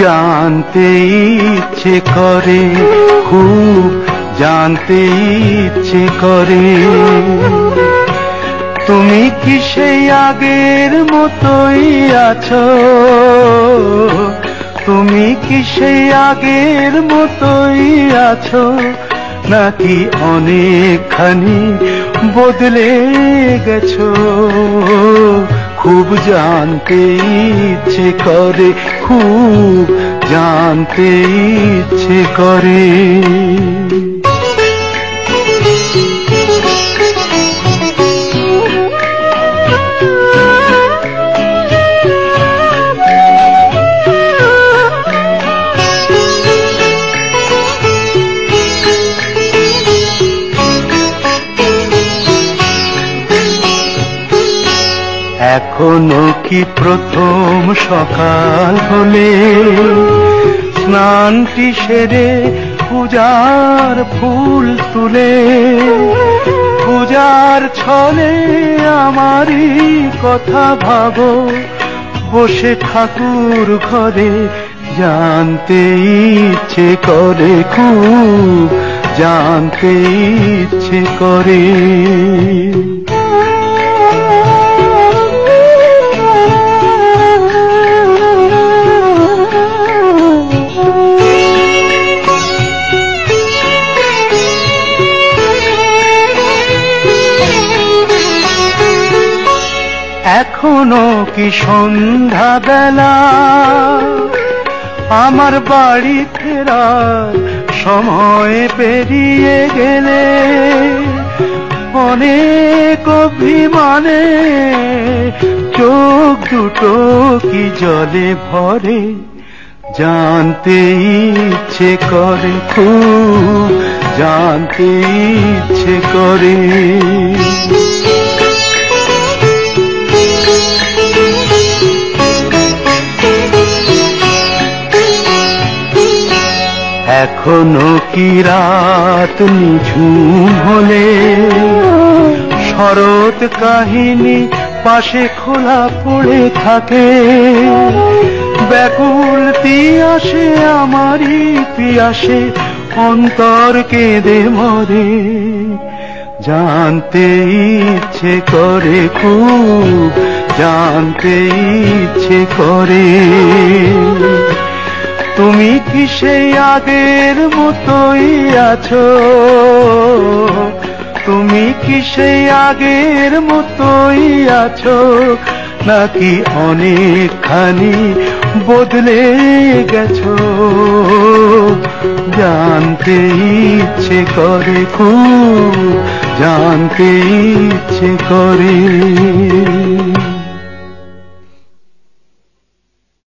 জানতে ইচ্ছে করে, খুব জানতে ইচ্ছে করে। তুমি কি সেই আগের মতোই আছো? তুমি কি সেই আগের মতোই আছো, নাকি অনেকখানি বদলে গেছো? খুব জানতে ইচ্ছে করে, খুব জানতে ইচ্ছে করে। এখনো কি প্রথম সকাল হলে স্নানটি সেরে পূজার ফুল তুলে, পূজার ছলে আমারই কথা ভাবো বসে ঠাকুর ঘরে? জানতে ইচ্ছে করে, খুব জানতে ইচ্ছে করে। এখনো কি সন্ধ্যা বেলা, আমার বাড়ি ফেরার সময় পেরিয়ে গেলে অনেক অভিমানে চোখ দুটো কি জলে ভরে? জানতে ইচ্ছে করে, খুব জানতে ইচ্ছে করে। এখনো কি রাত নিঝুম হলে শরৎ কাহিনী পাশে খোলা পড়ে থাকে? ব্যাকুল পিয়াসে আমারই পিয়াসে অন্তর কেঁদে মরে। জানতে ইচ্ছে করে, খুব জানতে ইচ্ছে করে। তুমি কি সেই আগের মতোই আছো? তুমি কি সেই আগের মতোই আছো, নাকি অনেকখানি বদলে গেছো? জানতে ইচ্ছে করে, খুব জানতে ইচ্ছে করে।